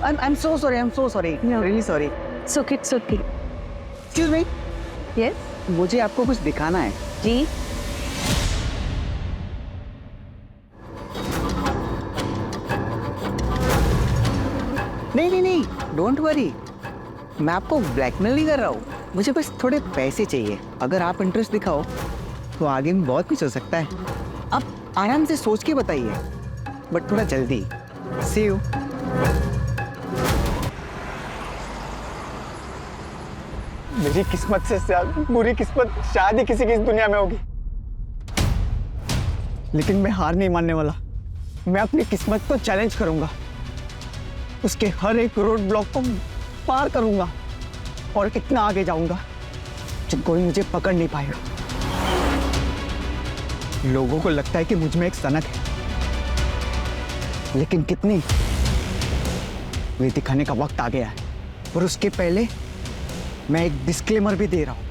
I'm so sorry. I'm so sorry. No. Really sorry. It's okay, it's okay. Excuse me. Yes? मुझे आपको कुछ दिखाना है. जी? नहीं. Don't worry. मैं आपको ब्लैकमेल नहीं कर रहा हूँ. मुझे बस थोड़े पैसे चाहिए. अगर आप इंटरेस्ट दिखाओ तो आगे में बहुत कुछ हो सकता है. अब आराम से सोच के बताइए. बट थोड़ा जल्दी. See you. मेरी किस्मत से ज्यादा बुरी किस्मत शायद ही किसी की इस दुनिया में होगी, लेकिन मैं हार नहीं मानने वाला. मैं अपनी किस्मत को चैलेंज करूंगा, उसके हर एक रोड ब्लॉक को पार करूंगा और इतना आगे जाऊंगा जब कोई मुझे पकड़ नहीं पाएगा. लोगों को लगता है कि मुझ में एक सनक है, लेकिन कितनी, वे दिखाने का वक्त आ गया है. और उसके पहले मैं एक डिस्क्लेमर भी दे रहा हूं.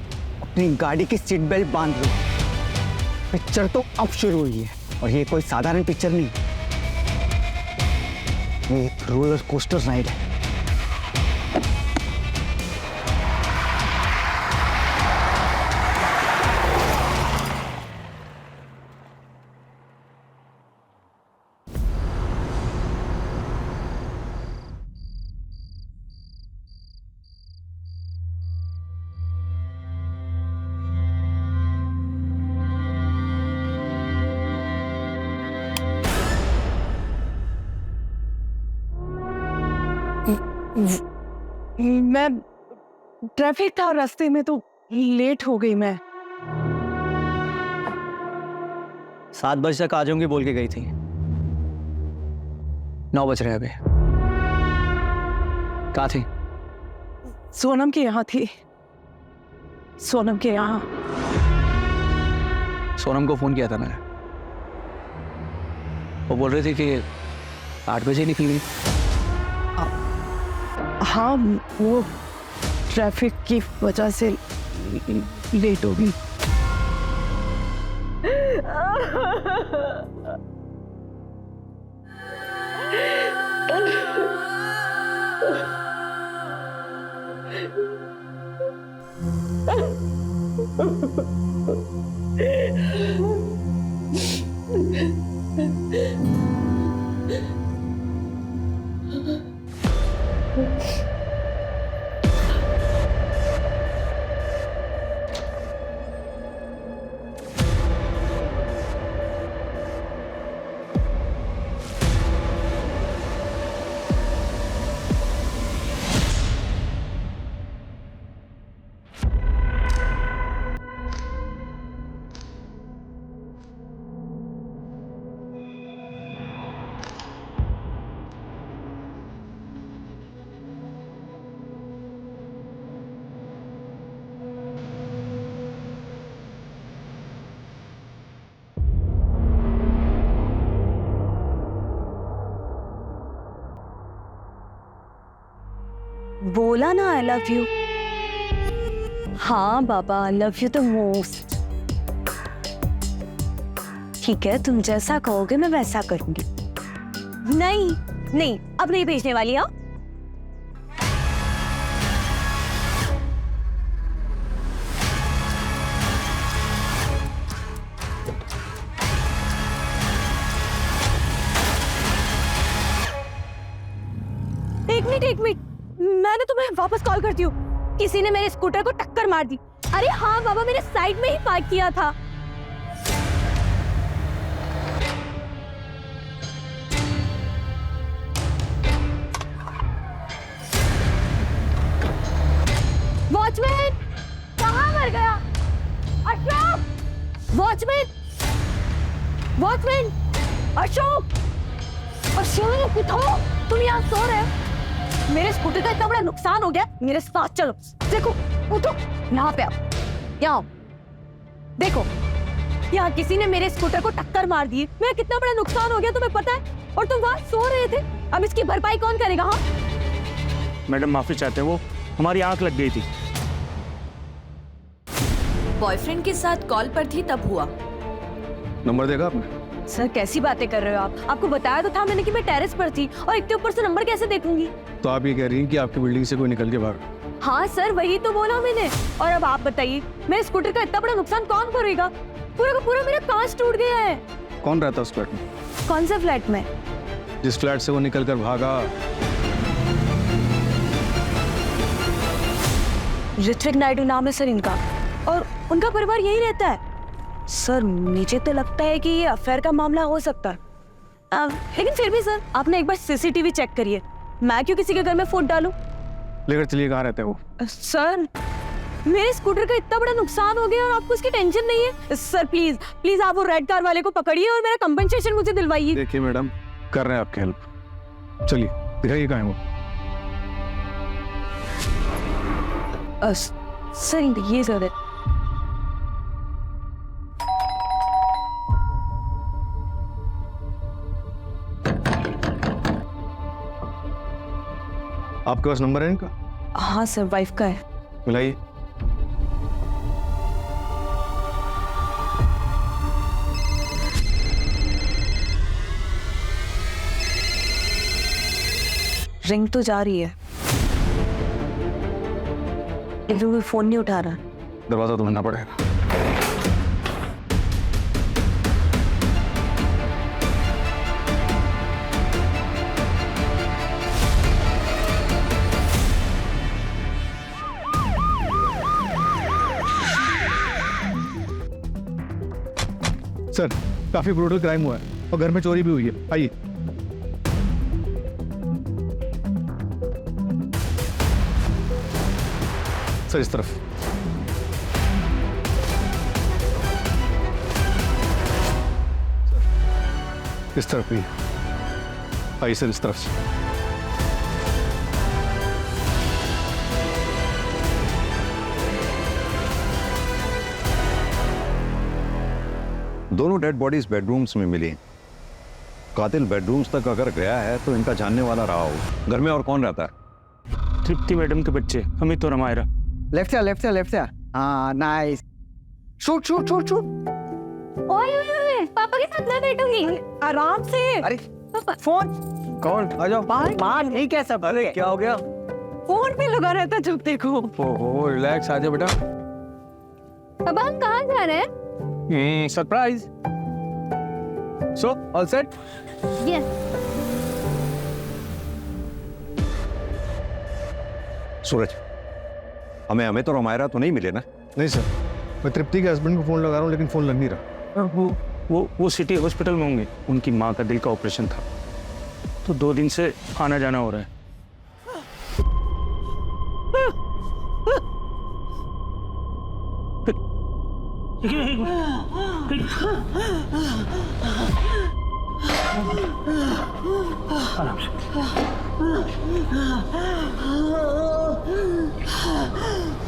अपनी गाड़ी की सीट बेल्ट बांध लो. पिक्चर तो अब शुरू हुई है और ये कोई साधारण पिक्चर नहीं, ये एक रोलर कोस्टर राइड है. मैं ट्रैफिक था रास्ते में तो लेट हो गई. मैं 7 बजे तक आ जाऊंगी बोल के गई थी. 9 बज रहे हैं अभी. कहाँ थी? सोनम के यहाँ थी. सोनम के यहाँ. सोनम को फोन किया था मैंने, वो बोल रही थी कि 8 बजे निकल गई. हाँ, वो ट्रैफिक की वजह से लेट हो गई. बोला ना आई लव यू. हाँ बाबा, I love you the most. ठीक है, तुम जैसा कहोगे मैं वैसा करूंगी. नहीं, अब नहीं भेजने वाली. हाँ, एक मिनट, मैंने तुम्हें वापस कॉल करती हूँ. किसी ने मेरे स्कूटर को टक्कर मार दी. अरे हाँ बाबा, मैंने साइड में ही पार्क किया था. वॉचमैन, कहाँ मर गया? अशोक, वॉचमैन, अशोक, उठो. तुम यहाँ सो रहे हो? मेरे स्कूटर का इतना बड़ा नुकसान हो गया. मेरे साथ चलो. देखो, उठो, यहाँ पे आओ. यहाँ देखो, यहाँ किसी ने मेरे स्कूटर को टक्कर मार दी. मेरा कितना बड़ा नुकसान हो गया तुम्हें पता है? और तुम वहाँ सो रहे थे. अब इसकी भरपाई कौन करेगा? हाँ मैडम माफी चाहते हैं, वो हमारी आंख लग गई थी. बॉयफ्रेंड के साथ कॉल पर थी तब हुआ. नंबर देखा आपने? सर कैसी बातें कर रहे हो आप? आपको बताया तो था मैंने कि मैं टेरेस पर थी, और एक के ऊपर से नंबर कैसे देखूंगी? तो आप ये कह रही हैं कि आपकी बिल्डिंग से कोई निकल के भाग? हाँ सर, वही तो बोला मैंने। और अब आप बताइए, मेरे स्कूटर का इतना बड़ा नुकसान कौन करेगा? पूरा का पूरा मेरा कांच टूट गया है। कौन रहता है उस फ्लैट में? कौन सा फ्लैट में? जिस फ्लैट से वो निकल कर भागा। ऋत्विक नायडू नाम है सर इनका, और उनका परिवार यही रहता है। सर मुझे तो लगता है कि ये अफेयर का मामला हो सकता है। लेकिन फिर भी सर, आपने एक बार सीसीटीवी चेक करिए। मैं क्यों किसी के घर में फूट डालूं? लेकर चलिए, कहाँ रहते हैं वो? सर मेरे स्कूटर का इतना बड़ा नुकसान हो गया और आपको इसकी टेंशन नहीं है? सर प्लीज प्लीज आप वो रेड कार वाले को पकड़िए और मेरा कंपनसेशन मुझे दिलवाइए। देखिए मैडम, कर रहे हैं आपकी हेल्प। चलिए दिखाइए कहाँ है वो। सर ये सर है। आपके पास नंबर है इनका? हाँ सर, वाइफ का है। मिलाइए। रिंग तो जा रही है, लेकिन वो फोन नहीं उठा रहा। दरवाजा तो बनना पड़ेगा। सर काफी ब्रूटल क्राइम हुआ है और घर में चोरी भी हुई है। आइए। सर इस तरफ। इस तरफ भी। आइए सर, इस तरफ से। दोनों डेड बॉडीज बेडरूम्स में मिली। कातिल बेडरूम्स तक अगर गया है तो इनका जानने वाला रहा हो। घर में और कौन रहता है? तृप्ति मैडम के बच्चे अमित और अमायरा। लेफ्ट से लेफ्ट से लेफ्ट से। हाँ nice. Shoot shoot shoot shoot. ओए पापा के साथ मैं बैठूंगी आराम से। अरे पापा फोन कौन? आ जाओ बाहर नहीं क्या सब? अरे क्या हो गया? फोन पे लगा रहता जब देखो। ओहो रिलैक्स, आ जाओ बेटा। पापा हम कहाँ जा रहे हैं? Surprise. So all set? Yes. Suraj, हमें अमित और अमायरा तो नहीं मिले ना? नहीं सर, मैं तृप्ति के हस्बैंड को फोन लगा रहा हूँ लेकिन फोन लग नहीं रहा। वो सिटी हॉस्पिटल में होंगे। उनकी माँ का दिल का ऑपरेशन था, तो 2 दिन से आना जाना हो रहा है।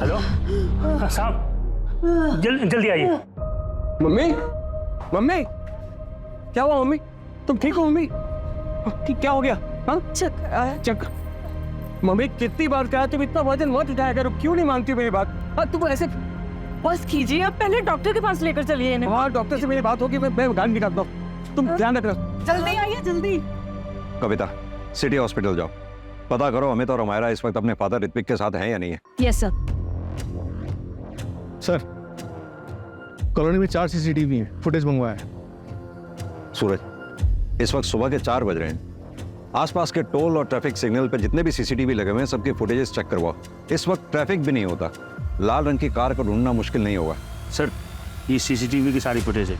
हेलो साहब, जल्दी आइए। मम्मी, मम्मी, क्या हुआ मम्मी? तुम ठीक हो मम्मी? क्या हो गया? हाँ चक्कर। मम्मी कितनी बार कहा तुम इतना वजन मत उठाया करो, क्यों नहीं मानती मेरी बात? हाँ तुम ऐसे बस कीजिए, आप पहले डॉक्टर के पास लेकर चलिए इन्हें। हाँ डॉक्टर से मेरी बात होगी, मैं गाड़ी निकालता हूँ, तुम ध्यान रखना। जल्दी आइए जल्दी। कविता, सिटी हॉस्पिटल जाओ, पता करो अमित और अमायरा इस वक्त अपने फादर ऋत्विक के साथ हैं या नहीं है। Yes sir. सर कॉलोनी में 4 सीसीटीवी हैं, फुटेज मंगवाया है। सूरज, इस वक्त सुबह के 4 बज रहे हैं। आसपास के टोल और ट्रैफिक सिग्नल पे जितने भी सीसीटीवी लगे हुए हैं सबके फुटेजेस चेक करवाओ। इस वक्त ट्रैफिक भी नहीं होता, लाल रंग की कार को ढूंढना मुश्किल नहीं होगा। सर ये सीसीटीवी की सारी फुटेज है।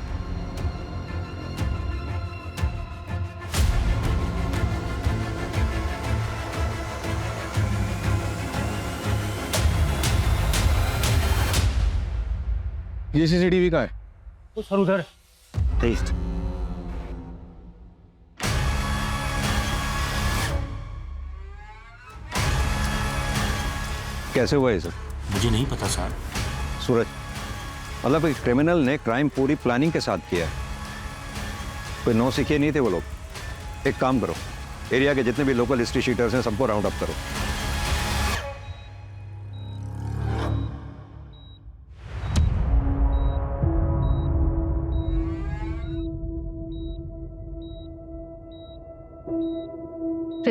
ये सीसीटीवी का है। तो सर उधर तेज। कैसे हुआ ये सब? मुझे नहीं पता सर। सूरज, मतलब एक क्रिमिनल ने क्राइम पूरी प्लानिंग के साथ किया है। कोई नौ सीखे नहीं थे वो लोग। एक काम करो, एरिया के जितने भी लोकल हिस्ट्री शीटर्स हैं सबको राउंड अप करो।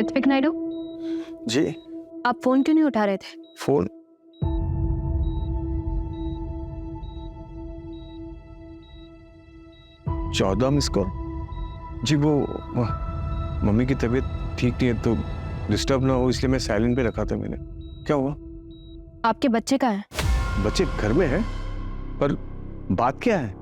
ऋत्विक नायडू, जी आप फोन क्यों नहीं उठा रहे थे? Phone 14 miss call. जी वो मम्मी की तबीयत ठीक नहीं है तो डिस्टर्ब ना हो इसलिए मैं साइलेंट पे रखा था मैंने। क्या हुआ? आपके बच्चे का है? बच्चे घर में हैं पर बात क्या है?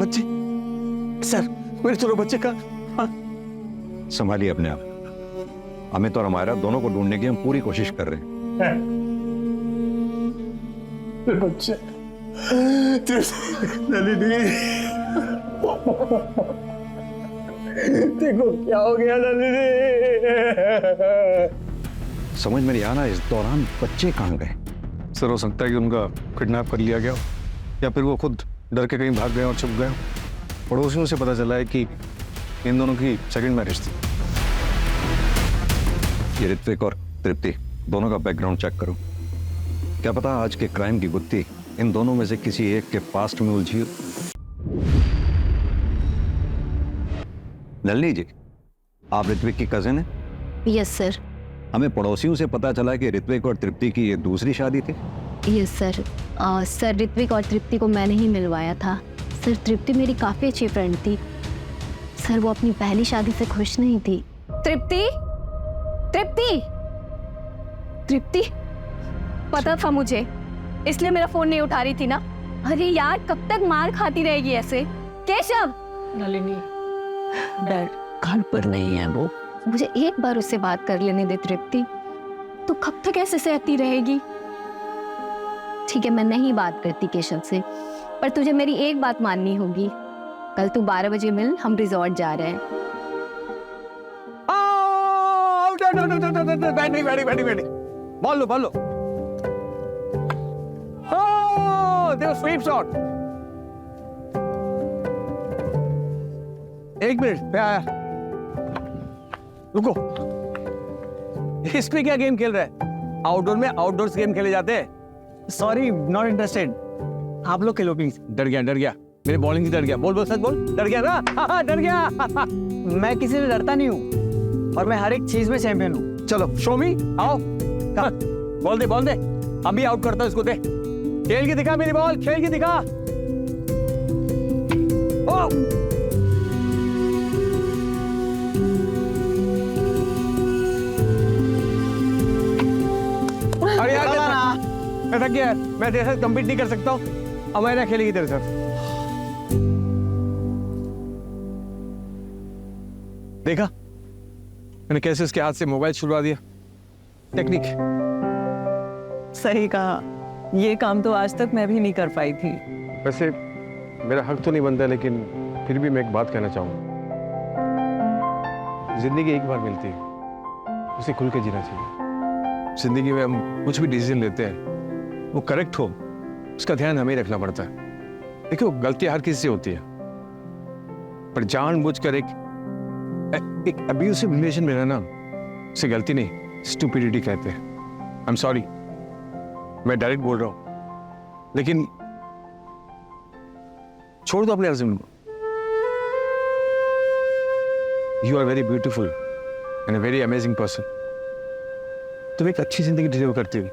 बच्चे सर, मेरे दोनों बच्चे का संभालिए अपने आप। अमित और हमारा दोनों को ढूंढने की हम पूरी कोशिश कर रहे हैं। बच्चे नलिनी, देखो क्या हो गया नलिनी। समझ में नहीं आ रहा इस दौरान बच्चे कहाँ गए। सर हो सकता है कि उनका किडनैप कर लिया गया हो या फिर वो खुद डर के कहीं भाग गए और छुप गए। पड़ोसियों से पता चला है कि इन दोनों की सेकंड मैरिज थी। ये ऋत्विक और तृप्ति दोनों का बैकग्राउंड चेक करो। क्या पता आज के क्राइम की गुत्थी इन दोनों में से किसी एक के पास्ट में उलझी हो। नलिनी जी, आप ऋत्विक की कजिन है? Yes sir. हमें पड़ोसियों से पता चला कि ऋत्विक और तृप्ति की ये दूसरी शादी थी। Yes sir. सर ऋत्विक और तृप्ति को मैंने ही मिलवाया था। सर तृप्ति मेरी काफ़ी अच्छी फ्रेंड थी। सर वो अपनी पहली शादी से खुश नहीं थी। तृप्ति, तृप्ति, तृप्ति, पता था मुझे, इसलिए मेरा फोन नहीं उठा रही थी ना। अरे यार कब तक मार खाती रहेगी ऐसे? केशव, नलिनी डैड घर पर नहीं है वो। मुझे एक बार उससे बात कर लेने दे तृप्ति। तो कब तक ऐसे सहती रहेगी? ठीक है मैं नहीं बात करती केशव से, पर तुझे मेरी एक बात माननी होगी। कल तू 12 बजे मिल, हम रिजॉर्ट जा रहे हैं। बैठी बोल लो स्वीप शॉट। एक मिनट मैं आया, रुको। इसमें क्या गेम खेल रहा है? आउटडोर में आउटडोर्स गेम खेले जाते हैं। Sorry, not interested. आप लोग खेलो प्लीज। डर गया मेरे बॉलिंग से डर गया। बोल सच बोल, डर गया ना? हाँ, डर गया। मैं किसी से डरता नहीं हूँ और मैं हर एक चीज में चैंपियन हूँ। चलो शो मी, आओ। बोल दे अभी आउट करता हूं इसको। दे, खेल के दिखा मेरी बॉल, खेल के दिखा। ओ अरे यार मैं थक गया, मैं तेरे साथ कम्पीट नहीं कर सकता हूँ। अमेरा खेलेगी तेरे साथ। देखा मैंने कैसे उसके हाथ से मोबाइल छुड़वा दिया। टेक्निक। सही कहा, ये काम तो आज तक मैं भी नहीं कर पाई थी। वैसे मेरा हक तो नहीं बनता लेकिन फिर भी मैं एक बात कहना चाहूँगा। जिंदगी एक बार मिलती है, उसे खुल के जीना चाहिए। जिंदगी में हम कुछ भी डिसीजन लेते हैं वो करेक्ट हो उसका ध्यान हमें रखना पड़ता है। देखो गलती हर किसी से होती है, पर जानबूझकर एक अब्यूसिव रिलेशन में रहना उसे गलती नहीं स्टूपिडिटी कहते हैं। आई एम सॉरी, मैं डायरेक्ट बोल रहा हूं, लेकिन छोड़ दो अपने हस्बैंड को। You are very beautiful and a very amazing person. तुम एक अच्छी जिंदगी डिजर्व करती हो।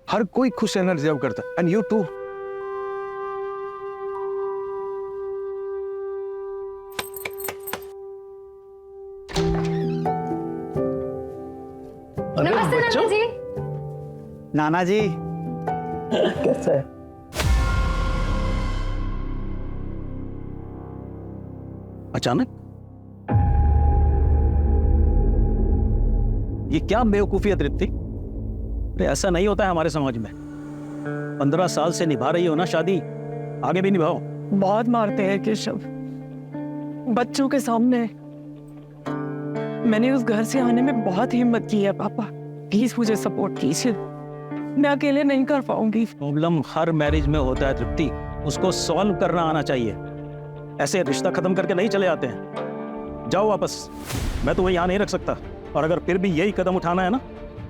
हर कोई खुश रहना डिजर्व करता है, एंड यू टू। नमस्ते नाना जी। नाना जी कैसा है? अचानक ये क्या बेवकूफी है तृप्ति? ऐसा नहीं होता है हमारे समाज में। 15 साल से निभा रही हो ना शादी, आगे भी निभाओ। बहुत मारते हैं केशव बच्चों के सामने। मैंने उस घर से आने में बहुत हिम्मत की है पापा, प्लीज मुझे सपोर्ट कीजिए, मैं अकेले नहीं कर पाऊंगी। प्रॉब्लम हर मैरिज में होता है तृप्ति, उसको सॉल्व करना आना चाहिए। ऐसे रिश्ता खत्म करके नहीं चले जाते हैं। जाओ वापस, मैं तुम्हें यहाँ नहीं रख सकता। और अगर फिर भी यही कदम उठाना है ना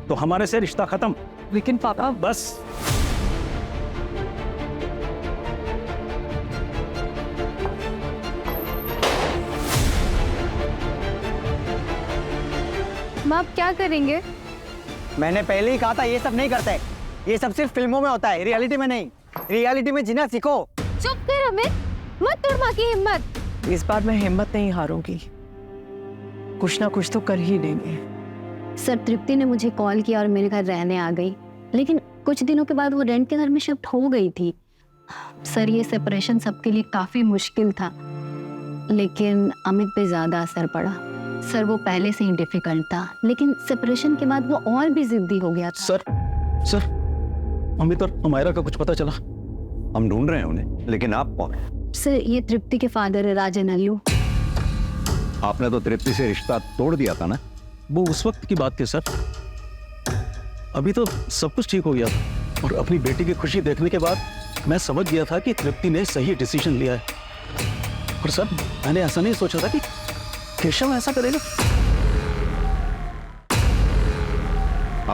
तो हमारे से रिश्ता खत्म। लेकिन पापा बस अब आप क्या करेंगे? मैंने पहले ही कहा था ये सब नहीं करते। ये सब सिर्फ फिल्मों में होता है, रियलिटी में नहीं। रियलिटी में जीना सीखो। चुप कर अमित, मत तोड़ माँ की हिम्मत। इस बार मैं हिम्मत नहीं हारूंगी, कुछ ना कुछ तो कर ही लेंगे। सर तृप्ति ने मुझे कॉल किया और मेरे घर रहने आ गई, लेकिन कुछ दिनों के बाद वो रेंट के घर में शिफ्ट हो गई थी। सर ये सेपरेशन सबके लिए काफी मुश्किल था, लेकिन अमित पे ज्यादा असर पड़ा। सर वो पहले से ही डिफिकल्ट था, लेकिन सेपरेशन के बाद वो और भी जिद्दी हो गया था। सर अमित और अमायरा का कुछ पता चला? हम ढूंढ रहे हैं उन्हें, लेकिन आप कौन? सर ये तृप्ति के फादर है, राजन अल्लू। आपने तो तृप्ति से रिश्ता तोड़ दिया था ना? वो उस वक्त की बात थी सर, अभी तो सब कुछ ठीक हो गया था। और अपनी बेटी की खुशी देखने के बाद मैं समझ गया था कि तृप्ति ने सही डिसीजन लिया है। और सर मैंने ऐसा नहीं सोचा था कि केशव ऐसा करेगा।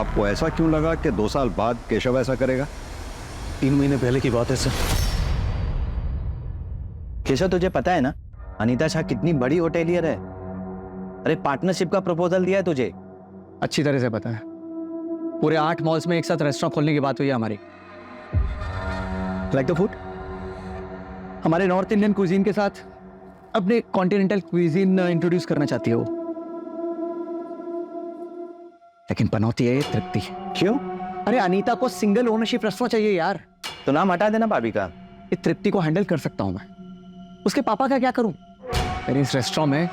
आपको ऐसा क्यों लगा कि 2 साल बाद केशव ऐसा करेगा? 3 महीने पहले की बात है सर। केशव तुझे पता है ना अनीता शाह कितनी बड़ी होटेलियर है? अरे पार्टनरशिप का प्रपोजल दिया है तुझे। अच्छी तरह से पता है। पूरे 8 मॉल्स में एक साथ रेस्टोरेंट खोलने की बात हुई है हमारी। लाइक द फूड, हमारे नॉर्थ इंडियन क्विजीन के साथ अपने कॉन्टिनेंटल क्विजीन इंट्रोड्यूस करना चाहती है वो। लेकिन पनौती है ये तृप्ति। क्यों? अरे अनीता को सिंगल ओनरशिप रेस्टोरेंट चाहिए यार। तो नाम हटा देना भाभी का। ये तृप्ति को हैंडल कर सकता हूं मैं, उसके पापा का क्या करूं? मेरे इस रेस्टोरेंट में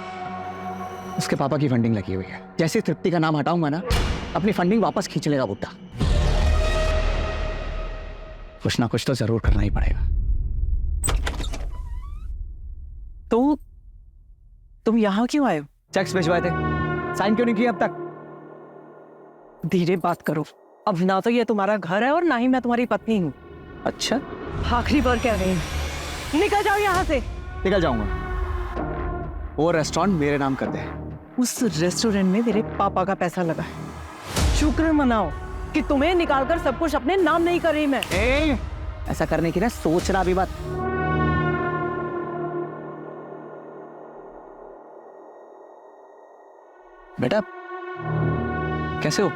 उसके पापा की फंडिंग लगी हुई है। जैसे तृप्ति का नाम हटाऊंगा ना, अपनी फंडिंग वापस खींच लेगा बुड्ढा। कुछ ना कुछ तो जरूर करना ही पड़ेगा। तो तुम यहाँ क्यों आए हो? चेक्स भिजवाए थे, साइन क्यों नहीं किया अब तक? धीरे बात करो। अब ना तो ये तुम्हारा घर है और ना ही मैं तुम्हारी पत्नी हूँ। अच्छा, आखिरी बार कह रही हूँ, निकल जाओ यहाँ से। निकल जाऊंगा। वो रेस्टोरेंट मेरे नाम कर दे। उस रेस्टोरेंट में मेरे पापा का पैसा लगा है। शुक्र मनाओ कि तुम्हें निकालकर सब कुछ अपने नाम नहीं कर रही मैं। ऐसा करने की ना सोचना भी मत। बेटा कैसे हो?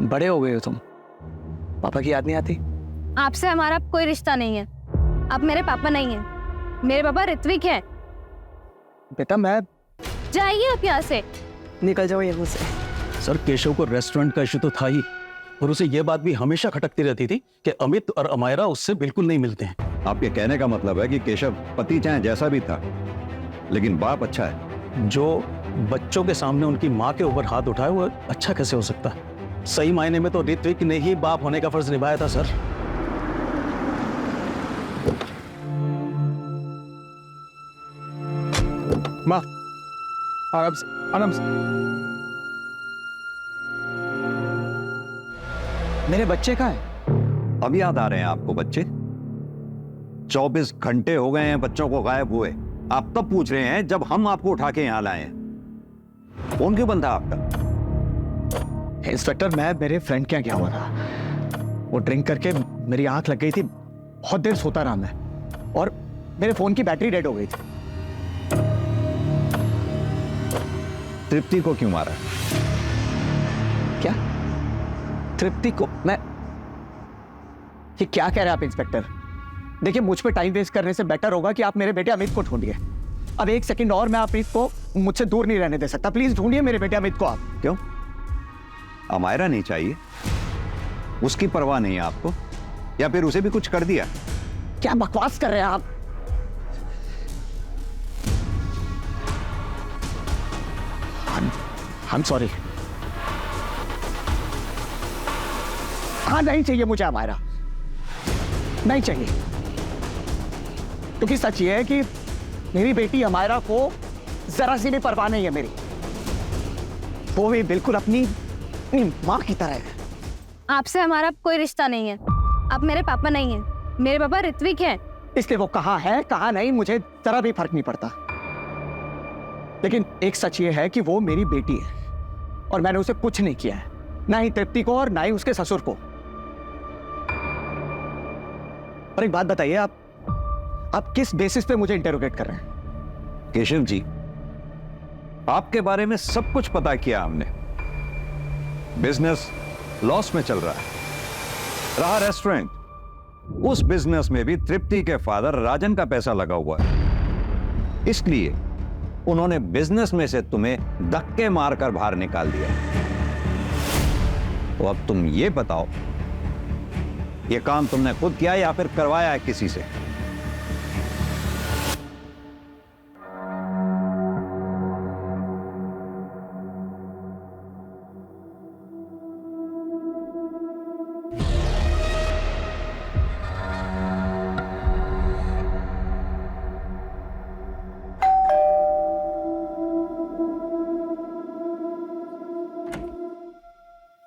बड़े हो गए हो तुम, पापा की याद नहीं आती? आपसे हमारा कोई रिश्ता नहीं है, आप मेरे पापा नहीं हैं। मेरे पापा ऋत्विक हैं। बेटा मैं जाइए आप यहाँ से। निकल जाओ यहाँ से। सर केशव को रेस्टोरेंट का इशू तो था ही, और उसे यह बात भी हमेशा खटकती रहती थी कि अमित और अमायरा उससे बिल्कुल नहीं मिलते हैं। आपके कहने का मतलब है कि केशव पति चाहे जैसा भी था, लेकिन बाप अच्छा है। जो बच्चों के सामने उनकी माँ के ऊपर हाथ उठाए वो अच्छा कैसे हो सकता है? सही मायने में तो ऋत्विक ने ही बाप होने का फर्ज निभाया था सर। माँ आराम से, आराम से। मेरे बच्चे कहाँ हैं? अब याद आ रहे हैं आपको बच्चे? 24 घंटे हो गए हैं बच्चों को गायब हुए। आप तब पूछ रहे हैं जब हम आपको उठा के यहाँ लाए हैं। फोन क्यों बंद था आपका? इंस्पेक्टर मैं मेरे फ्रेंड के यहाँ गया हुआ था। वो ड्रिंक करके मेरी आंख लग गई थी, बहुत देर सोता रहा मैं, और मेरे फोन की बैटरी डेड हो गई थी। तृप्ति को क्यों मारा? क्या तृप्ति को? मैं ये क्या कह रहे हैं आप इंस्पेक्टर? देखिए मुझ पे टाइम वेस्ट करने से बेटर होगा कि आप मेरे बेटे अमित को ढूंढिए। अब 1 सेकंड और मैं अमित को मुझसे दूर नहीं रहने दे सकता। प्लीज ढूंढिए मेरे बेटे अमित को आप। क्यों? अमायरा नहीं चाहिए? उसकी परवाह नहीं है आपको? या फिर उसे भी कुछ कर दिया? क्या बकवास कर रहे हैं आप? I'm sorry। हाँ नहीं चाहिए मुझे अमायरा, नहीं चाहिए, क्योंकि सच ये है कि मेरी बेटी अमायरा को जरा सी भी परवाह नहीं है मेरी। वो भी बिल्कुल अपनी माँ की तरह है। आपसे हमारा कोई रिश्ता नहीं है, आप मेरे पापा नहीं हैं। मेरे पापा ऋत्विक हैं। इसलिए वो कहाँ है कहाँ नहीं मुझे जरा भी फर्क नहीं पड़ता, लेकिन एक सच ये है कि वो मेरी बेटी है और मैंने उसे कुछ नहीं किया है, ना ही तृप्ति को और ना ही उसके ससुर को। और एक बात बताइए, आप किस बेसिस पे मुझे इंटेरोगेट कर रहे हैं? केशव जी, आपके बारे में सब कुछ पता किया हमने, बिजनेस लॉस में चल रहा है। रहा रेस्टोरेंट, उस बिजनेस में भी तृप्ति के फादर राजन का पैसा लगा हुआ है, इसलिए उन्होंने बिजनेस में से तुम्हें धक्के मारकर बाहर निकाल दिया। तो अब तुम ये बताओ, ये काम तुमने खुद किया या फिर करवाया है किसी से?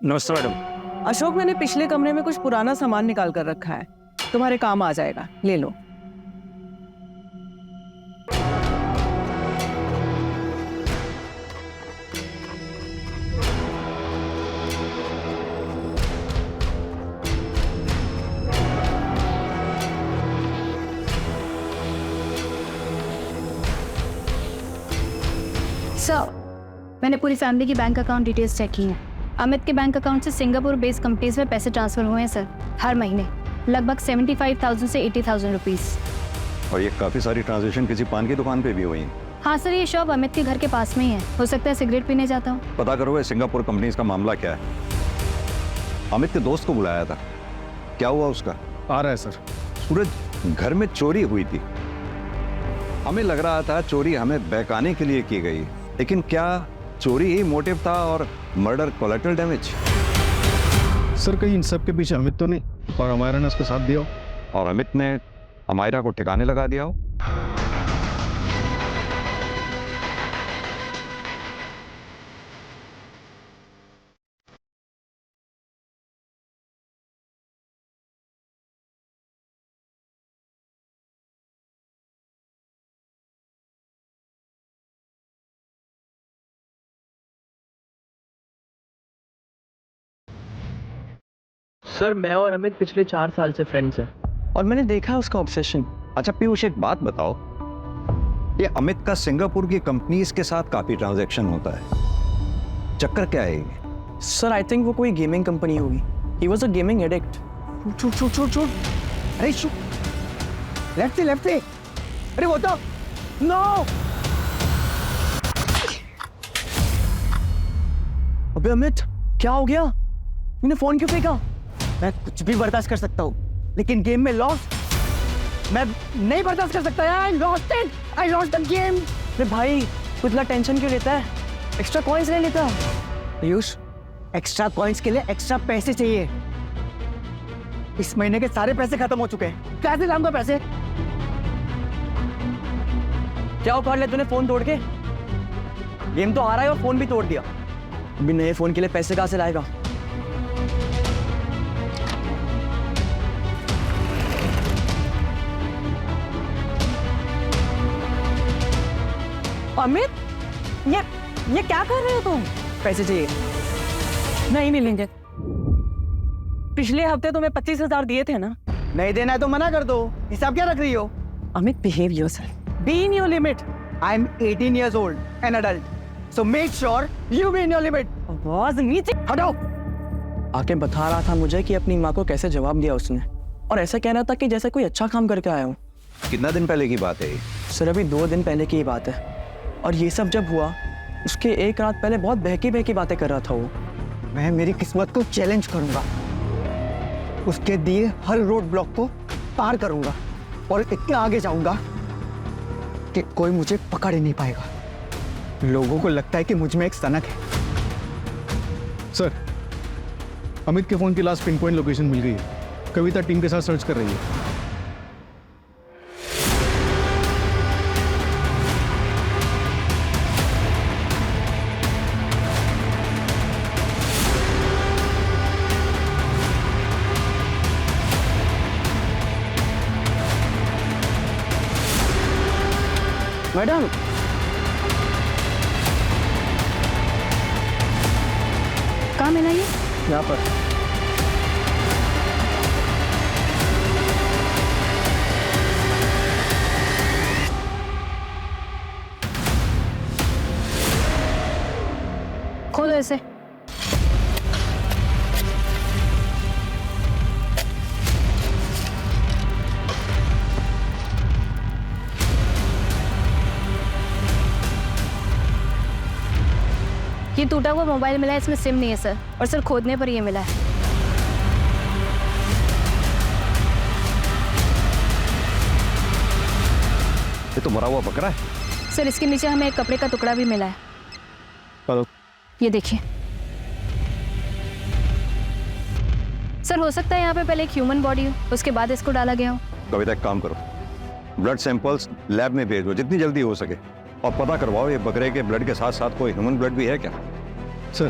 नमस्ते मैडम। अशोक, मैंने पिछले कमरे में कुछ पुराना सामान निकाल कर रखा है, तुम्हारे काम आ जाएगा, ले लो। सर, मैंने पूरी फैमिली की बैंक अकाउंट डिटेल्स चेक की हैं। अमित के बैंक अकाउंट से सिंगापुर बेस्ड कंपनीज में पैसे ट्रांसफर हुए हैं सर, हर महीने लगभग 75,000 से 80,000 रुपीस। और ये काफी सारी ट्रांजैक्शन किसी पान की दुकान पे भी हुई हैं। हाँ सर, ये शॉप अमित के घर के पास में ही है, हो सकता है सिगरेट पीने जाता हूँ। पता करो ये सिंगापुर कंपनीज का मामला क्या है। अमित के दोस्त को बुलाया था, क्या हुआ उसका? आ रहा है सर। सूरज, घर में चोरी हुई थी, हमें लग रहा था चोरी हमें बहकाने के लिए की गई, लेकिन क्या चोरी ही मोटिव था और मर्डर कोलैटरल डैमेज? सर कहीं इन सब के पीछे अमित तो नहीं और हमारा ने उसका साथ दिया हो? और अमित ने अमायरा को ठिकाने लगा दिया हो? सर, मैं और अमित पिछले 4 साल से फ्रेंड्स हैं और मैंने देखा है उसका ऑब्सेशन। अच्छा पीयूष, एक बात बताओ, ये अमित का सिंगापुर की कंपनीज के साथ काफी ट्रांजैक्शन होता है, चक्कर क्या है ये? सर, आई थिंक वो कोई गेमिंग कंपनी होगी। He was a gaming addict. छूट। अरे शू, लेफ्ट से। अरे वो तो नो। अबे अमित, क्या हो गया? तूने फोन क्यों फेंका? मैं कुछ भी बर्दाश्त कर सकता हूँ, लेकिन गेम में लॉस मैं नहीं बर्दाश्त कर सकता यार। I lost the game. अरे भाई, तू इतना टेंशन क्यों लेता है? एक्स्ट्रा कॉइंस ले लेता। पीयूष, एक्स्ट्रा कॉइंस के लिए एक्स्ट्रा पैसे चाहिए। इस महीने के सारे पैसे खत्म हो चुके हैं, कैसे लाऊंगा पैसे? क्या उखाड़ लिया तूने फोन तोड़ के? गेम तो आ रहा है और फोन भी तोड़ दिया। अभी नए फोन के लिए पैसे कहाँ से लाएगा? अमित, ये क्या कर रहे हो तुम? पैसे चाहिए? नहीं मिलेंगे। पिछले हफ्ते तुम्हें 25,000 दिए थे ना? नहीं देना है तो मना कर दो। हिसाब क्या रख रही हो? Amit, behave yourself, be in your limit. I am 18 years old, an adult, so make sure you be in your limit. आवाज नीचे हटाओ। आके बता रहा था मुझे कि अपनी माँ को कैसे जवाब दिया उसने, और ऐसा कह रहा था कि जैसे कोई अच्छा काम करके आया हूँ। कितना दिन पहले की बात है ये? सर, अभी 2 दिन पहले की ही बात है। और ये सब जब हुआ, उसके 1 रात पहले बहुत बहकी बातें कर रहा था वो। मैं मेरी किस्मत को चैलेंज करूंगा, उसके दिए हर रोड ब्लॉक को पार करूंगा और इतना आगे जाऊंगा कि कोई मुझे पकड़ ही नहीं पाएगा। लोगों को लगता है कि मुझ में एक सनक है। सर, अमित के फोन की लास्ट पिन पॉइंट लोकेशन मिल गई है। कविता टीम के साथ सर्च कर रही है। मैडम, कहाँ मिला ये? यहाँ पर। खोलो इसे। ये टूटा हुआ मोबाइल मिला है, इसमें सिम नहीं है सर, और सर खोदने पर ये मिला है। ये तो मरा हुआ बकरा है। सर इसके नीचे हमें एक कपड़े का टुकड़ा भी मिला है। हेलो। ये देखिए सर, हो सकता है यहाँ पे पहले एक ह्यूमन बॉडी हो, उसके बाद इसको डाला गया हो। कविता एक काम करो, ब्लड सैंपल्स लैब में भेजो जितनी जल्दी हो सके, और पता करवाओ ये बकरे के ब्लड के साथ साथ कोई ह्यूमन ब्लड भी है क्या। सर,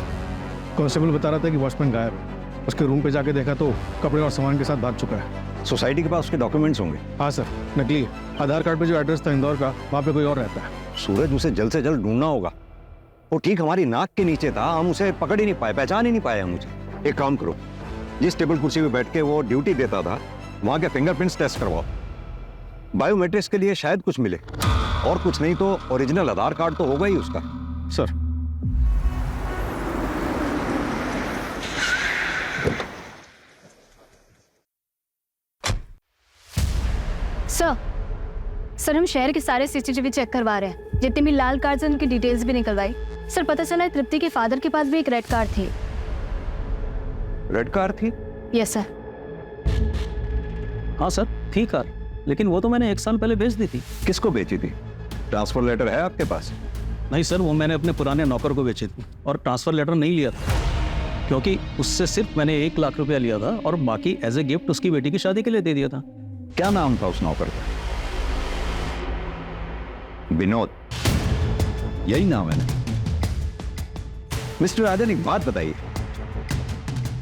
कांस्टेबल बता रहा था कि वॉचमैन गायब है। उसके रूम पे जाके देखा तो कपड़े और सामान के साथ भाग चुका है। सोसाइटी के पास उसके डॉक्यूमेंट्स होंगे। हाँ सर, नकली है। आधार कार्ड पे जो एड्रेस था इंदौर का, वहाँ पे कोई और रहता है। सूरज, उसे जल्द से जल्द ढूंढना होगा। वो ठीक हमारी नाक के नीचे था, हम उसे पकड़ ही नहीं पाए, पहचान ही नहीं पाए हम उसे। एक काम करो, जिस टेबल कुर्सी पे बैठ के वो ड्यूटी देता था वहां के फिंगरप्रिंट्स टेस्ट करवाओ। बायोमेट्रिक्स के लिए शायद कुछ मिले, और कुछ नहीं तो ओरिजिनल आधार कार्ड तो होगा ही उसका। सर, सर हम शहर के सारे सीसीटीवी चेक करवा रहे हैं, जितने भी लाल कार्ड हैं उनकी डिटेल्स भी निकलवाई। सर पता चला है तृप्ति के फादर के पास भी एक रेड कार थी। रेड कार थी? Yes sir. हाँ सर, थी कार, लेकिन वो तो मैंने 1 साल पहले बेच दी थी। किसको बेची थी? ट्रांसफर लेटर है आपके पास? नहीं सर, वो मैंने अपने पुराने नौकर को बेची थी, और ट्रांसफर लेटर नहीं लिया था, क्योंकि उससे सिर्फ मैंने 1 लाख रुपया लिया था, और बाकी एज ए गिफ्ट उसकी बेटी की शादी के लिए दे दिया था। क्या नाम था उस नौकर का? विनोद, यही नाम है ना? मिस्टर राजन, एक बात बताइए,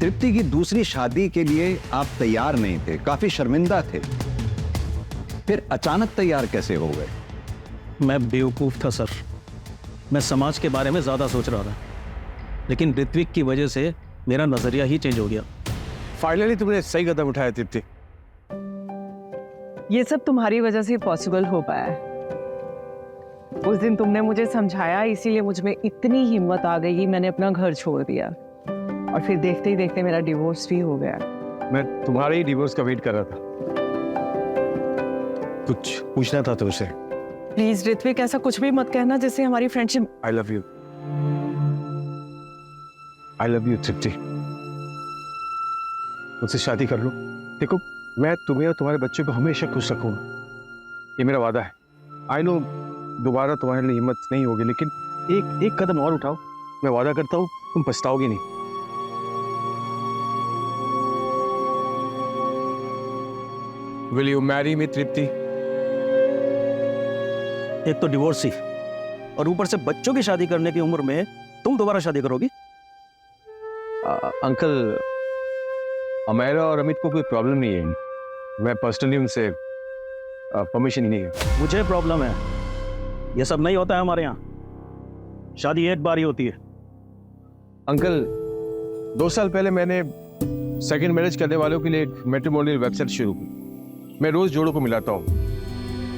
तृप्ति की दूसरी शादी के लिए आप तैयार नहीं थे, काफी शर्मिंदा थे, फिर अचानक तैयार कैसे हो गए? मैं बेवकूफ था सर, मैं समाज के बारे में ज्यादा सोच रहा था, लेकिन ऋत्विक की वजह से मेरा नजरिया ही चेंज हो गया। फाइनली तुमने सही कदम उठाया तृप्ति। ये सब तुम्हारी वजह से पॉसिबल हो पाया है। उस दिन तुमने मुझे समझाया, इसीलिए मुझ में इतनी हिम्मत आ गई कि मैंने अपना घर छोड़ दिया, और फिर देखते ही देखते मेरा डिवोर्स भी हो गया। मैं तुम्हारे ही डिवोर्स का वेट कर रहा था। कुछ पूछना था तुमसे। प्लीज ऋत्विक, ऐसा कुछ भी मत कहना जिससे हमारी friendship. I love you, I love you Tripti. मुझसे शादी कर लो। देखो, मैं तुम्हें और तुम्हारे बच्चों को हमेशा खुश रखूंगा, ये मेरा वादा है। आई नो दोबारा तुम्हारे लिए हिम्मत नहीं होगी, लेकिन एक कदम और उठाओ, मैं वादा करता हूँ तुम पछताओगे नहीं। Will you marry me, तृप्ति? एक तो डिवोर्सी, और ऊपर से बच्चों की शादी करने की उम्र में तुम दोबारा शादी करोगी? अंकल, अमेरा और अमित को कोई प्रॉब्लम नहीं है, मैं पर्सनली उनसे परमिशन ही नहीं है। मुझे प्रॉब्लम है, ये सब नहीं होता है हमारे यहाँ, शादी एक बार ही होती है। अंकल, 2 साल पहले मैंने सेकंड मैरिज करने वालों के लिए एक मैट्रिमोनियल वेबसाइट शुरू की। मैं रोज जोड़ों को मिलाता हूँ,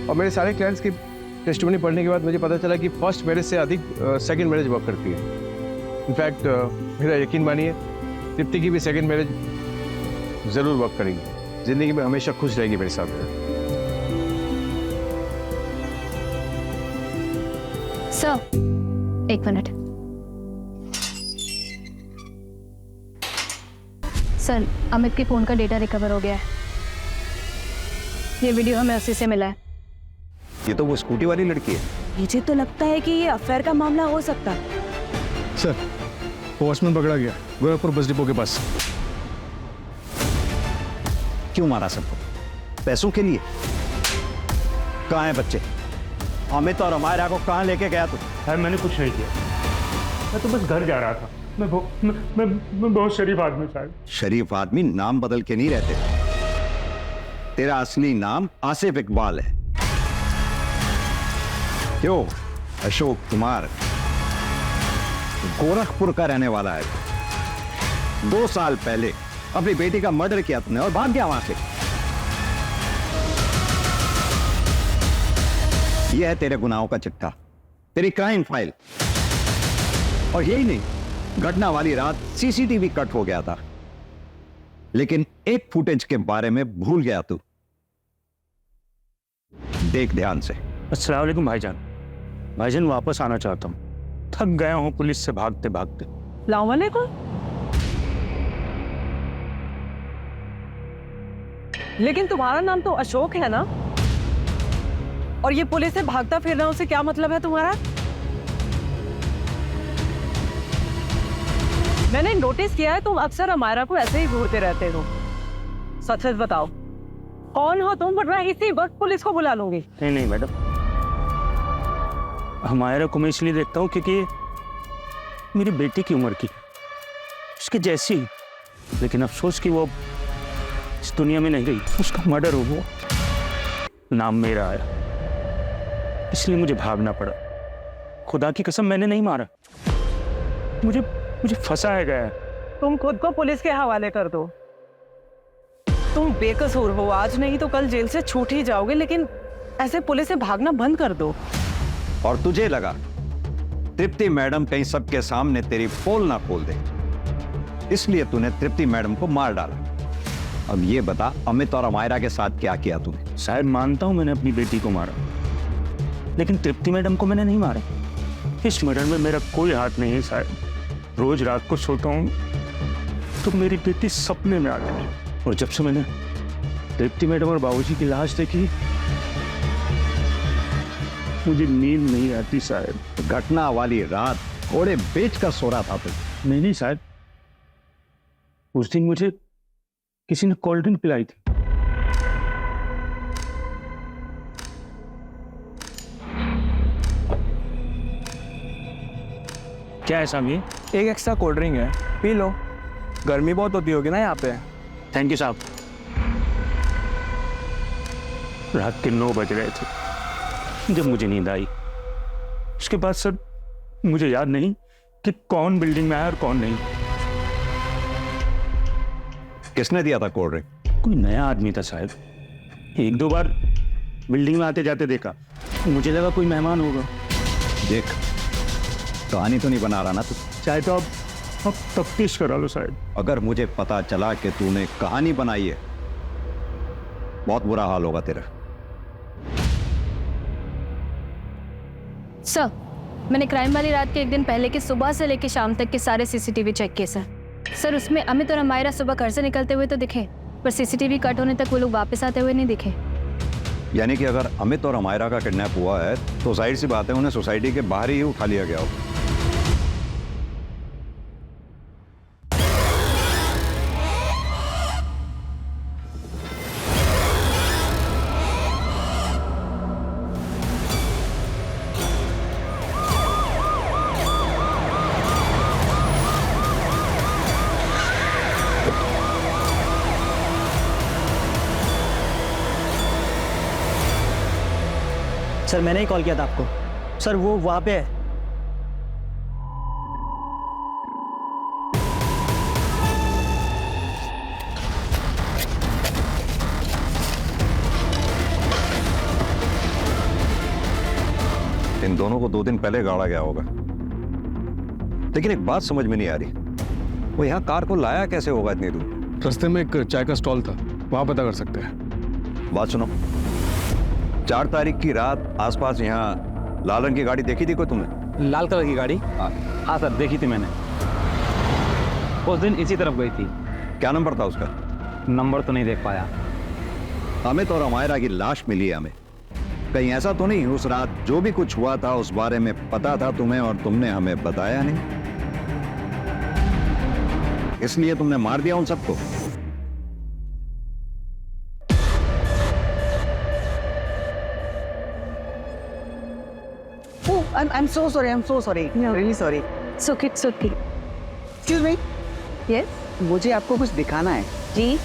और मेरे सारे क्लाइंट्स की टेस्टिमनी पढ़ने के बाद मुझे पता चला कि फर्स्ट मैरिज से अधिक सेकंड मैरिज वर्क करती है। इनफैक्ट मेरा यकीन मानिए, तृप्ति की भी सेकंड मैरिज जरूर वर्क करेगी, जिंदगी में हमेशा खुश रहेगी मेरे साथ। Sir 1 minute. सर अमित के फोन का डेटा रिकवर हो गया है, ये वीडियो हमें उसी से मिला है। ये तो वो स्कूटी वाली लड़की है। मुझे तो लगता है कि ये अफेयर का मामला हो सकता है। सर, वो वॉचमैन पकड़ा गया गोरखपुर बस डिपो के पास। क्यों मारा सबको? पैसों के लिए? कहाँ हैं बच्चे? अमित और अमायरा को कहाँ लेके गया तू? सर मैंने कुछ नहीं किया, मैं तो बस घर जा रहा था। मैं बहुत शरीफ आदमी साहब। शरीफ आदमी नाम बदल के नहीं रहते। तेरा असली नाम आसिफ इकबाल है। क्यों? अशोक कुमार गोरखपुर का रहने वाला है। 2 साल पहले अपनी बेटी का मर्डर किया तुमने और भाग गया वहां से। यह है तेरे गुनाहों का चिट्ठा, तेरी क्राइम फाइल। और यही नहीं, घटना वाली रात सीसीटीवी कट हो गया था, लेकिन एक फुटेज के बारे में भूल गया तू। देख ध्यान से। अस्सलाम वालेकुम भाईजान। भाईजान वापस आना चाहता हूँ। थक गया हूँ पुलिस से भागते भागते। लाओ वाले को। लेकिन तुम्हारा नाम तो अशोक है ना? और ये पुलिस से भागता फिरना, उसे क्या मतलब है तुम्हारा? मैंने नोटिस किया है तुम अक्सर अमायरा को ऐसे ही घूरते रहते हो। सच सच बताओ, कौन हो तुम, वरना इसी वक्त पुलिस को बुला लूंगी। नहीं नहीं मैडम, अमायरा को मैं इसलिए देखता हूँ क्योंकि मेरी बेटी की उम्र की, उसके जैसी। लेकिन अफसोस कि वो इस दुनिया में नहीं रही, उसका मर्डर हो गया, नाम मेरा आया, इसलिए मुझे भागना पड़ा। खुदा की कसम मैंने नहीं मारा, मुझे फंसाया गया है। तुम खुद को पुलिस के हवाले कर दो। तुम बेकसूर हो, आज नहीं तो कल जेल से छूट ही जाओगे, लेकिन ऐसे पुलिस से भागना बंद कर दो। और तुझे लगा तृप्ति मैडम कहीं सबके सामने तेरी पोल ना खोल दे, इसलिए तूने तृप्ति मैडम को मार डाला। अब ये बता, अमित और अमायरा के साथ क्या किया तूने? शायद मानता हूं मैंने अपनी बेटी को मारा, लेकिन तृप्ति मैडम को मैंने नहीं मारा। इस मर्डर में मेरा कोई हाथ नहीं है साहब। रोज रात को सोता हूं तो मेरी बेटी सपने में आती है, और जब से मैंने तृप्ति मैडम और बाबूजी की लाश देखी, मुझे नींद नहीं आती साहब। घटना वाली रात घोड़े बेच कर सो रहा था तू? नहीं साहब, उस दिन मुझे किसी ने कोल्ड ड्रिंक पिलाई थी। क्या है साहब ये? एक एक्स्ट्रा कोल्ड ड्रिंक है, पी लो। गर्मी बहुत होती होगी ना यहाँ पे। थैंक यू साहब। रात के 9 बज रहे थे जब मुझे नींद आई। उसके बाद सर मुझे याद नहीं कि कौन बिल्डिंग में आया और कौन नहीं। किसने दिया था कोल्ड ड्रिंक? कोई नया आदमी था साहब, 1-2 बार बिल्डिंग में आते जाते देखा, मुझे लगा कोई मेहमान होगा। देख, कहानी तो नहीं बना रहा ना तू? चाहे तो अब तफ्तीश करा लो साहब। अगर मुझे पता चला कि तूने कहानी बनाई है, बहुत बुरा हाल होगा तेरा। सर, मैंने क्राइम वाली रात के 1 दिन पहले के सुबह से लेकर शाम तक के सारे सीसीटीवी चेक किए सर। उसमें अमित और अमायरा सुबह घर से निकलते हुए तो दिखे, पर सीसीटीवी कट होने तक वो लोग वापस आते हुए नहीं दिखे। यानी कि अगर अमित और अमायरा का किडनैप हुआ है तो जाहिर सी बात है उन्हें सोसाइटी के बाहर ही उठा लिया गया होगा। सर मैंने ही कॉल किया था आपको। सर वो वहां पे है। इन दोनों को 2 दिन पहले गाड़ा गया होगा, लेकिन एक बात समझ में नहीं आ रही, वो यहाँ कार को लाया कैसे होगा इतनी दूर? रास्ते में एक चाय का स्टॉल था, वहां पता कर सकते हैं। बात सुनो, 4 तारीख की रात आसपास यहाँ लाल रंग की गाड़ी देखी थी कोई तुमने? लाल कलर की गाड़ी? हाँ सर, देखी थी मैंने। उस दिन इसी तरफ गई थी। क्या नंबर था उसका? नंबर तो नहीं देख पाया। अमित और अमायरा की लाश मिली है हमें। कहीं ऐसा तो नहीं उस रात जो भी कुछ हुआ था उस बारे में पता था तुम्हें और तुमने हमें बताया नहीं, इसलिए तुमने मार दिया उन सबको? I'm so sorry. I'm so sorry. I'm really sorry. It's okay. Excuse me. Yes? मुझे आपको कुछ दिखाना है। जी।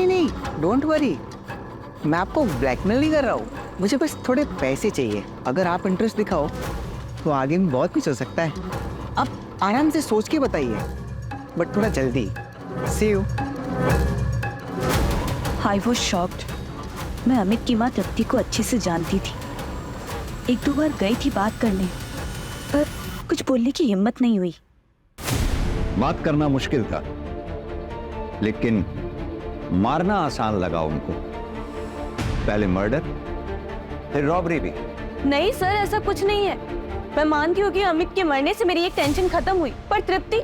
नहीं, डोंट वरी, मैं आपको ब्लैकमेल नहीं कर रहा हूँ, मुझे बस थोड़े पैसे चाहिए। अगर आप इंटरेस्ट दिखाओ तो आगे में बहुत कुछ हो सकता है। आप आराम से सोच के बताइए, बट थोड़ा जल्दी। सी यू। I was shocked. मैं अमित की माँ तृप्ति को अच्छे से जानती थी। 1-2 बार गई थी बात करने, पर कुछ बोलने की हिम्मत नहीं हुई। बात करना मुश्किल था, लेकिन मारना आसान लगा उनको। पहले मर्डर, फिर रॉबरी भी। नहीं सर, ऐसा कुछ नहीं है। मैं मानती हूँ कि अमित के मरने से मेरी एक टेंशन खत्म हुई, पर तृप्ति,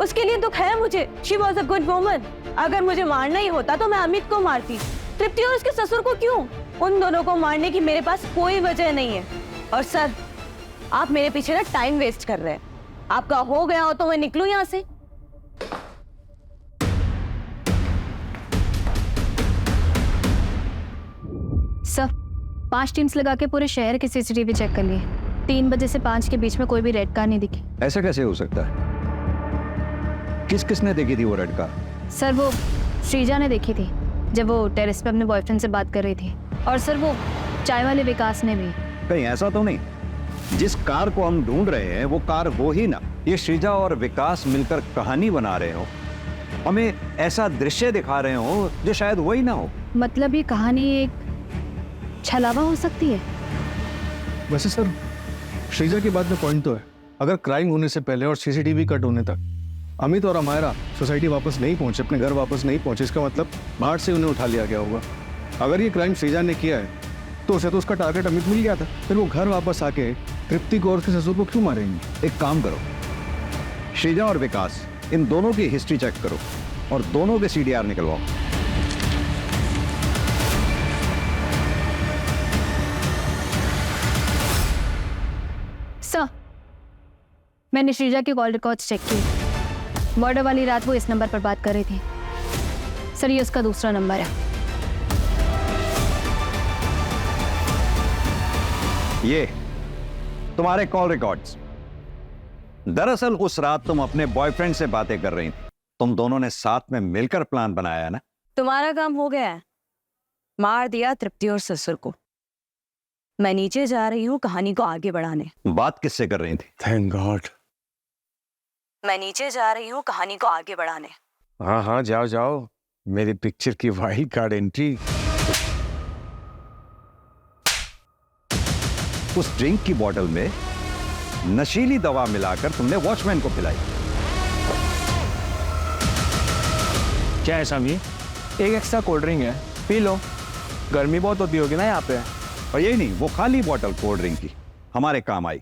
उसके लिए दुख है मुझे। She was a good woman. अगर मुझे मारना ही होता तो मैं अमित को मारती। तृप्ति और उसके ससुर को क्यों? उन दोनों को मारने की मेरे पास कोई वजह नहीं है। और सर, आप मेरे पीछे ना टाइम वेस्ट कर रहे हैं। आपका हो गया हो तो मैं निकलूं यहाँ से। सर, 5 टीम्स लगा के पूरे शहर के सीसीटीवी चेक कर लिए। 3 बजे से 5 के बीच में कोई भी रेड कार नहीं दिखी। ऐसा कैसे हो सकता है? किस किसने देखी थी वो रेड कार? सर, वो श्रीजा ने देखी थी जब वो टेरेस पे अपने बॉयफ्रेंड से बात कर रही थी। और सर, वो चाय वाले विकास ने भी। कहीं ऐसा तो नहीं जिस कार को हम ढूंढ रहे हैं वो कार वो ही ना, ये श्रीजा और विकास मिलकर कहानी बना रहे हो, हमें ऐसा दृश्य दिखा रहे हो जो शायद वही ना हो? मतलब ये कहानी एक छलावा हो सकती है। वैसे सर, श्रीजा की बात में पॉइंट तो है। अगर क्राइम होने से पहले और सीसीटीवी कट होने तक अमित और अमायरा सोसाइटी वापस नहीं पहुंचे, अपने घर वापस नहीं पहुंचे, इसका मतलब बाहर से उन्हें उठा लिया गया होगा। अगर ये क्राइम श्रीजा ने किया है तो उसे तो उसका टारगेट अमित मिल गया था। फिर वो घर वापस आके तृप्ति को और उसके ससुर को क्यों मारेंगे? एक काम करो, श्रीजा और विकास, इन दोनों की हिस्ट्री चेक करो और दोनों के सीडीआर निकलवाओ। सर, मैंने श्रीजा की कॉल रिकॉर्ड्स चेक की। मर्डर वाली रात वो इस नंबर पर बात कर रही थी। सर, ये उसका दूसरा नंबर है। ये तुम्हारे कॉल रिकॉर्ड्स। दरअसल उस रात तुम अपने बॉयफ्रेंड से बातें कर रही थी। तुम दोनों ने साथ में मिलकर प्लान बनाया ना? तुम्हारा काम हो गया है। मार दिया तृप्ति और ससुर को। मैं नीचे जा रही हूँ कहानी को आगे बढ़ाने। बात किससे कर रही थी? Thank God. मैं नीचे जा रही हूँ कहानी को आगे बढ़ाने। हाँ हाँ, जाओ जाओ। मेरी पिक्चर की वाइल्ड कार्ड एंट्री। उस ड्रिंक की बोतल में नशीली दवा मिलाकर तुमने वॉचमैन को पिलाई। क्या है सामी? एक एक्स्ट्रा कोल्ड ड्रिंक है, पी लो। गर्मी बहुत होती होगी ना यहाँ पे। और यही नहीं, वो खाली बोतल कोल्ड ड्रिंक की हमारे काम आई,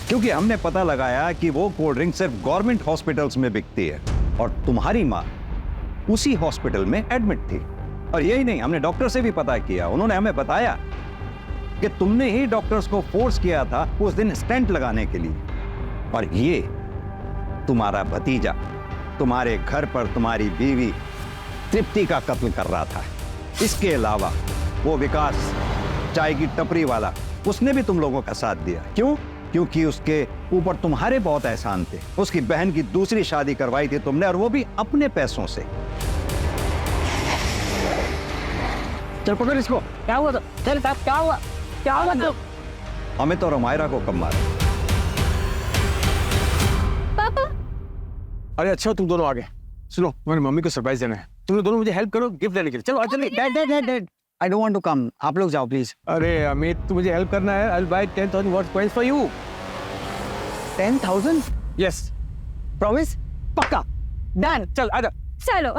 क्योंकि हमने पता लगाया कि वो कोल्ड ड्रिंक सिर्फ गवर्नमेंट हॉस्पिटल्स में बिकती है और तुम्हारी माँ उसी हॉस्पिटल में एडमिट थी। और यही नहीं, हमने डॉक्टर से भी पता किया। उन्होंने हमें बताया कि तुमने ही डॉक्टर्स को फोर्स किया था उस दिन स्टेंट लगाने के लिए। और ये तुम्हारा भतीजा तुम्हारे घर पर तुम्हारी बीवी तृप्ति का कत्ल कर रहा था। इसके अलावा वो विकास, चाय की टपरी वाला, उसने भी तुम लोगों का साथ दिया। क्यों? क्योंकि उसके ऊपर तुम्हारे बहुत एहसान थे। उसकी बहन की दूसरी शादी करवाई थी तुमने, और वो भी अपने पैसों से। चल पकड़ इसको। क्या हुआ? तो चल साहब, क्या हुआ? क्या हुआ? तो अमित और अमायरा को कब मारा? पापा। अरे अच्छा, तुम दोनों आ गए। सुनो, तुम्हारी मम्मी को सरप्राइज देना है। तुम दोनों मुझे हेल्प करो गिफ्ट देने के लिए। चलो चलो। Dad, I don't want to come. आप लोग जाओ प्लीज। अरे अमित, तू मुझे हेल्प करना है। I will buy 10,000 worth coins for you. 10,000? Yes. Promise? पक्का डन। चल आजा। चलो।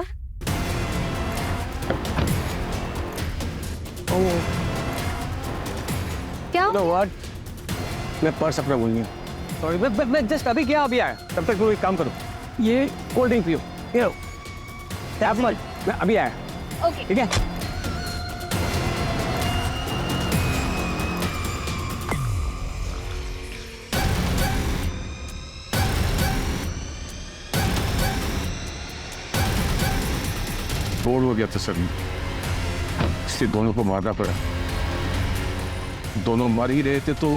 क्या? नो व्हाट, मैं पर्स अपना भूल गया। सॉरी, मैं जस्ट अभी क्या अभी आया। तब तक तुम एक काम करो, ये कोल्ड ड्रिंक पियो। ये लो, मैं अभी आया। ओके। ठीक है। बोर्ड हो गया था सर, इसलिए दोनों को मारना पड़ा। दोनों मर ही रहे थे तो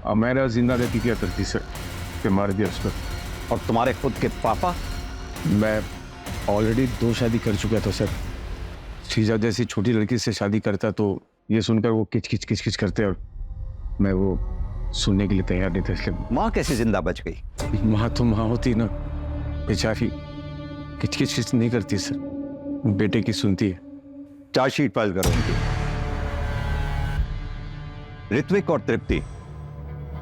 अमेरा जिंदा रहती क्या करती सर, कि मार दिया उसको। और तुम्हारे खुद के पापा? मैं ऑलरेडी 2 शादी कर चुका था सर। शीजा जैसी छोटी लड़की से शादी करता तो ये सुनकर वो किच किच करते, और मैं वो सुनने के लिए तैयार नहीं था। इसलिए माँ कैसे जिंदा बच गई? माँ तो माँ होती ना, बेचारी किच नहीं करती सर, बेटे की सुनती है। चार्जशीट फाइल करो उनकी। ऋत्विक और तृप्ति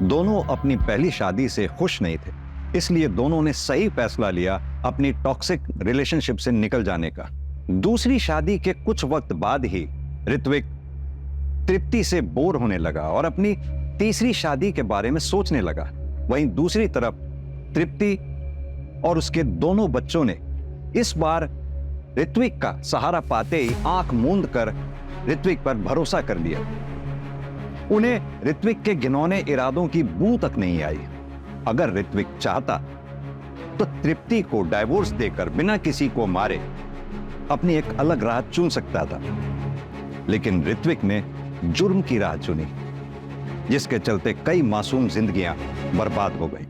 दोनों अपनी पहली शादी से खुश नहीं थे, इसलिए दोनों ने सही फैसला लिया अपनी टॉक्सिक रिलेशनशिप से निकल जाने का। दूसरी शादी के कुछ वक्त बाद ही ऋत्विक तृप्ति से बोर होने लगा और अपनी तीसरी शादी के बारे में सोचने लगा। वहीं दूसरी तरफ तृप्ति और उसके दोनों बच्चों ने इस बार ऋत्विक का सहारा पाते ही आंख मूंद कर ऋत्विक पर भरोसा कर लिया। उन्हें ऋत्विक के घिनौने इरादों की बू तक नहीं आई। अगर ऋत्विक चाहता तो तृप्ति को डाइवोर्स देकर बिना किसी को मारे अपनी एक अलग राह चुन सकता था, लेकिन ऋत्विक ने जुर्म की राह चुनी, जिसके चलते कई मासूम जिंदगियां बर्बाद हो गई।